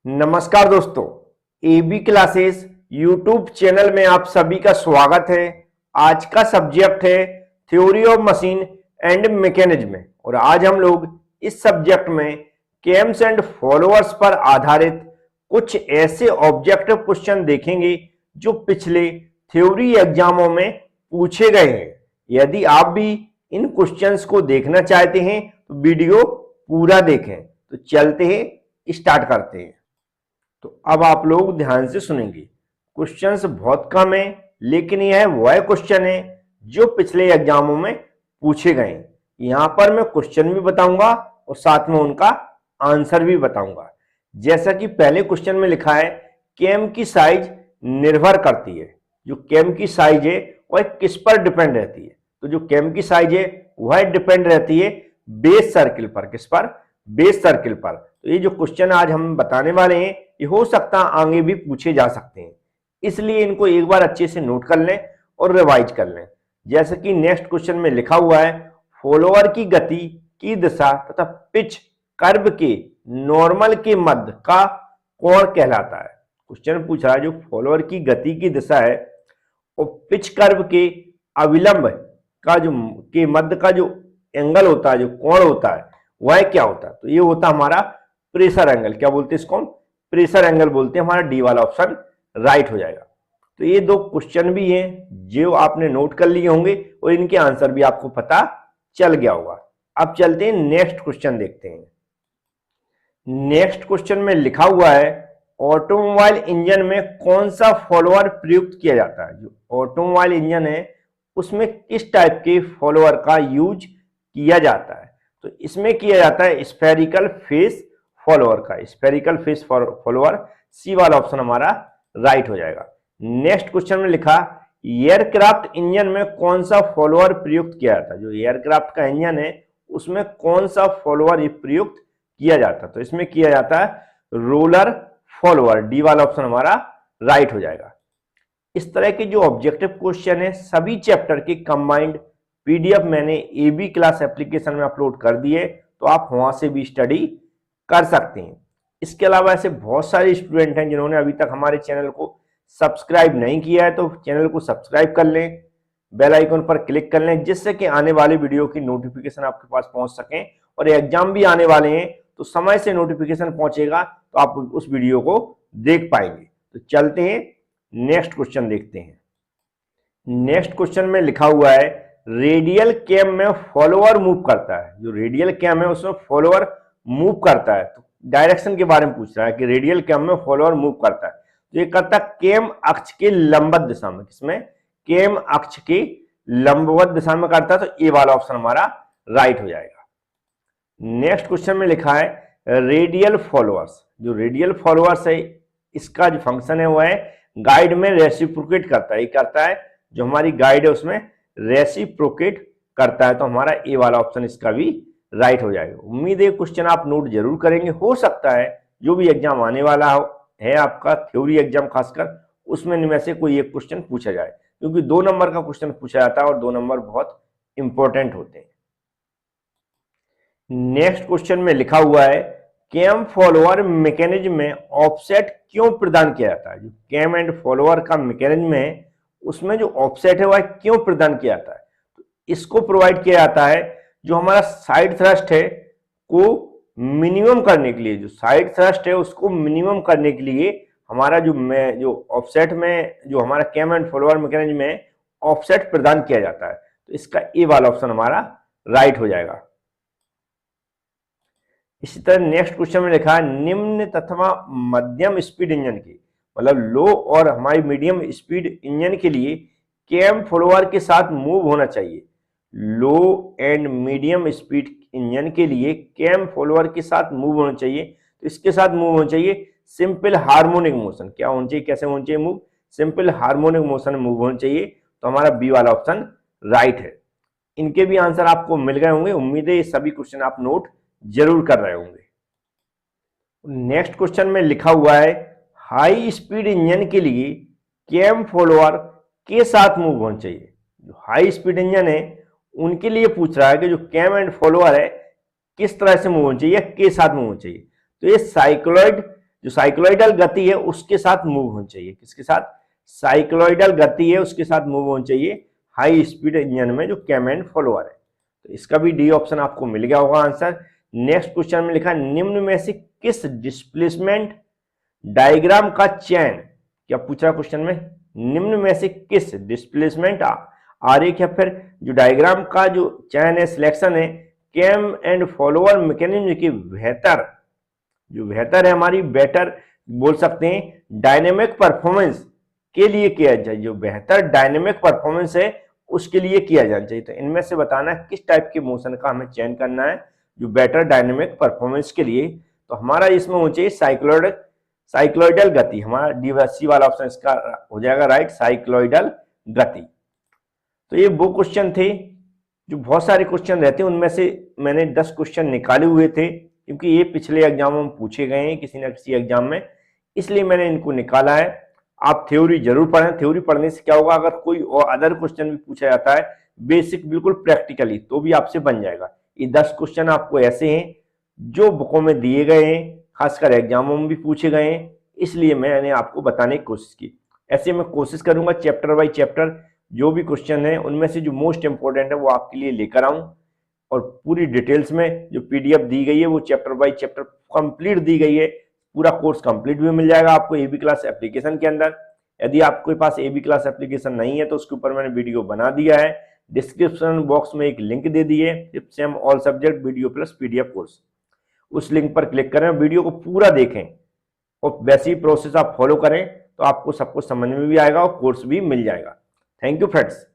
नमस्कार दोस्तों, AB classes YouTube channel में आप सभी का स्वागत है। आज का सब्जेक्ट है theory of machine and mechanism और आज हम लोग इस सब्जेक्ट में केम्स एंड फॉलोअर्स पर आधारित कुछ ऐसे ऑब्जेक्टिव क्वेश्चन देखेंगे जो पिछले थ्योरी एग्जामों में पूछे गए हैं। यदि आप भी इन क्वेश्चंस को देखना चाहते हैं तो वीडियो पूरा देखें। तो चलते हैं, स्टार्ट करते हैं। तो अब आप लोग ध्यान से सुनेंगे। क्वेश्चंस बहुत कम है, लेकिन यह वह क्वेश्चन है जो पिछले एग्जामों में पूछे गए हैं। यहां पर मैं क्वेश्चन भी बताऊंगा और साथ में उनका आंसर भी बताऊंगा। जैसा कि पहले क्वेश्चन में लिखा है, केम की साइज निर्भर करती है। जो केम की साइज है वह किस पर डिपेंड रहती है? तो जो केम की साइज है वह डिपेंड रहती है बेस सर्किल पर। किस पर? बेस सर्किल पर। तो ये जो क्वेश्चन आज हम बताने वाले हैं ये हो सकता है आगे भी पूछे जा सकते हैं, इसलिए इनको एक बार अच्छे से नोट कर लें और रिवाइज कर लें। जैसे कि नेक्स्ट क्वेश्चन में लिखा हुआ है, फॉलोअर की गति की दिशा तथा पिच कर्व के नॉर्मल के मध्य का कोण कहलाता है। क्वेश्चन पूछ रहा है जो फॉलोअर की गति की दिशा है और पिच कर्व के अविलंब का जो के मध्य का जो एंगल होता है, जो कोण होता है, वह क्या होता है? तो ये होता है हमारा प्रेशर एंगल। क्या बोलते हैं इसको? प्रेशर एंगल बोलते हैं। हमारा डी वाला ऑप्शन राइट हो जाएगा। तो ये दो क्वेश्चन भी हैं जो आपने नोट कर लिए होंगे और इनके आंसर भी आपको पता चल गया होगा। अब चलते हैं नेक्स्ट क्वेश्चन देखते हैं। नेक्स्ट क्वेश्चन में लिखा हुआ है, ऑटोमोबाइल इंजन में कौन सा फॉलोअर प्रयुक्त किया जाता है? जो ऑटोमोबाइल इंजन है उसमें किस टाइप के फॉलोअर का यूज किया जाता है? तो इसमें किया जाता है स्फेरिकल फेस फॉलोअर का। स्फेरिकल फेस फॉलोअर, सी वाला ऑप्शन हमारा राइट हो जाएगा। नेक्स्ट क्वेश्चन में लिखा, एयरक्राफ्ट इंजन में कौन सा फॉलोअर प्रयुक्त किया जाता है? जो एयरक्राफ्ट का इंजन है उसमें कौन सा फॉलोअर प्रयुक्त किया जाता है? तो इसमें किया जाता है रोलर फॉलोअर। डी वाला ऑप्शन हमारा राइट हो जाएगा। इस तरह के जो ऑब्जेक्टिव क्वेश्चन है सभी चैप्टर के कंबाइंड पीडीएफ मैंने एबी क्लास एप्लीकेशन में अपलोड कर दिए, तो आप वहां से भी स्टडी कर सकते हैं। इसके अलावा ऐसे बहुत सारे स्टूडेंट हैं जिन्होंने अभी तक हमारे चैनल को सब्सक्राइब नहीं किया है, तो चैनल को सब्सक्राइब कर लें, बेल आइकन पर क्लिक कर लें, जिससे कि आने वाले वीडियो की नोटिफिकेशन आपके पास पहुंच सकें। और एग्जाम भी आने वाले हैं तो समय से नोटिफिकेशन पहुंचेगा तो आप उस वीडियो को देख पाएंगे। तो चलते हैं, नेक्स्ट क्वेश्चन देखते हैं। नेक्स्ट क्वेश्चन में लिखा हुआ है, रेडियल कैम में फॉलोअर मूव करता है। जो रेडियल कैम है उसमें फॉलोअर मूव करता है। तो डायरेक्शन के बारे में पूछ रहा है कि रेडियल कैम में फॉलोअर मूव करता है। तो ये करता है कैम अक्ष के लंबवत दिशा में। किसमें? कैम अक्ष के लंबवत दिशा में करता है। तो ए वाला ऑप्शन हमारा राइट हो जाएगा। नेक्स्ट क्वेश्चन में लिखा है, रेडियल फॉलोअर्स। जो रेडियल फॉलोअर्स है इसका जो फंक्शन है वो है गाइड में रेसिप्रोकेट करता है। ये करता है जो हमारी गाइड है उसमें रेसिप्रोकेट करता है। तो हमारा ए वाला ऑप्शन इसका भी राइट हो जाएगा। उम्मीद है क्वेश्चन आप नोट जरूर करेंगे। हो सकता है जो भी एग्जाम आने वाला है आपका थ्योरी एग्जाम खासकर, उसमें इनमें से कोई एक क्वेश्चन पूछा जाए, क्योंकि 2 नंबर का क्वेश्चन पूछा जाता है और 2 नंबर बहुत इंपॉर्टेंट होते हैं। नेक्स्ट क्वेश्चन में लिखा हुआ है, कैम फॉलोअर मैकेनिज्म में ऑफसेट क्यों प्रदान किया जाता है? जो कैम एंड फॉलोअर का मैकेनिज्म है उसमें जो ऑफसेट है वह क्यों प्रदान किया जाता है? तो इसको प्रोवाइड किया जाता है जो हमारा साइड थ्रस्ट है को मिनिमम करने के लिए। जो साइड थ्रस्ट है उसको मिनिमम करने के लिए हमारा जो ऑफसेट में जो हमारा कैम एंड फॉलोअर मैकेनिज्म में ऑफसेट प्रदान किया जाता है। तो इसका ए वाला ऑप्शन हमारा राइट हो जाएगा। इसी तरह नेक्स्ट क्वेश्चन में लिखा है, निम्न तथा मध्यम स्पीड इंजन की, मतलब लो और हमारी मीडियम स्पीड इंजन के लिए कैम फॉलोअर के साथ मूव होना चाहिए। लो एंड मीडियम स्पीड इंजन के लिए कैम फॉलोअर के साथ मूव होना चाहिए। तो इसके साथ मूव होना चाहिए सिंपल हार्मोनिक मोशन। क्या होना चाहिए? कैसे होना चाहिए move? Simple harmonic motion move होना चाहिए। तो हमारा बी वाला ऑप्शन राइट है। इनके भी आंसर आपको मिल गए होंगे। उम्मीद है ये सभी क्वेश्चन आप नोट जरूर कर रहे होंगे। नेक्स्ट क्वेश्चन में लिखा हुआ है, हाई स्पीड इंजन के लिए कैम फॉलोअर के साथ मूव होना चाहिए। जो हाई स्पीड इंजन है उनके लिए पूछ रहा है कि जो कैम एंड फॉलोअर है किस तरह से मूव होना चाहिए, के साथ मूव होना चाहिए। तो ये साइक्लॉइड जो साइक्लॉइडल गति है उसके साथ मूव होनी चाहिए। किसके साथ? साइक्लॉइडल गति है उसके साथ मूव होनी चाहिए हाई स्पीड इंजन में जो कैम फॉलोअर है। तो इसका भी डी ऑप्शन आपको मिल गया होगा आंसर। नेक्स्ट क्वेश्चन में लिखा निम्न में से किस डिस्प्लेसमेंट डायग्राम का चयन, क्या पूछा क्वेश्चन में, निम्न में से किस डिस्प्लेसमेंट आरेख या फिर जो डायग्राम का जो चयन है, सिलेक्शन है, कैम एंड फॉलोअर मैकेनिज्म की बेहतर है हमारी बेटर बोल सकते हैं डायनेमिक परफॉर्मेंस के लिए किया जाए, जो बेहतर डायनेमिक परफॉर्मेंस है उसके लिए किया जाना चाहिए। तो इनमें से बताना है किस टाइप के मोशन का हमें चयन करना है जो बेटर डायनेमिक परफॉर्मेंस के लिए। तो हमारा इसमें होना चाहिए साइक्लॉइडल गति, हमारा डी वाला ऑप्शन इसका हो जाएगा राइट, साइक्लॉइडल गति। तो ये वो क्वेश्चन थे जो बहुत सारे क्वेश्चन रहते हैं, उनमें से मैंने 10 क्वेश्चन निकाले हुए थे क्योंकि ये पिछले एग्जामों में पूछे गए हैं किसी न किसी एग्जाम में, इसलिए मैंने इनको निकाला है। आप थ्योरी जरूर पढ़ें। थ्योरी पढ़ने से क्या होगा, अगर कोई और अदर क्वेश्चन भी पूछा जाता है बेसिक बिल्कुल प्रैक्टिकली, तो भी आपसे बन जाएगा। ये 10 क्वेश्चन आपको ऐसे हैं जो बुकों में दिए गए हैं, खासकर एग्जामों में भी पूछे गए हैं, इसलिए मैंने आपको बताने की कोशिश की। ऐसे मैं कोशिश करूंगा चैप्टर बाई चैप्टर जो भी क्वेश्चन है उनमें से जो मोस्ट इंपॉर्टेंट है वो आपके लिए लेकर आऊं, और पूरी डिटेल्स में जो पीडीएफ दी गई है वो chapter by chapter complete the गई है। पूरा कोर्स कंप्लीट भी मिल जाएगा आपको एबी क्लास एप्लीकेशन के अंदर। यदि आपके पास एबी क्लास एप्लीकेशन नहीं है तो उसके ऊपर मैंने वीडियो बना दिया है, डिस्क्रिप्शन बॉक्स में एक लिंक दे दी है, same all subject video plus PDF course, उस लिंक पर क्लिक करें, वीडियो को पूरा देखें और वैसी प्रोसेस आप फॉलो करें तो आपको सब कुछ समझ में भी आएगा और कोर्स भी मिल जाएगा। Thank you friends.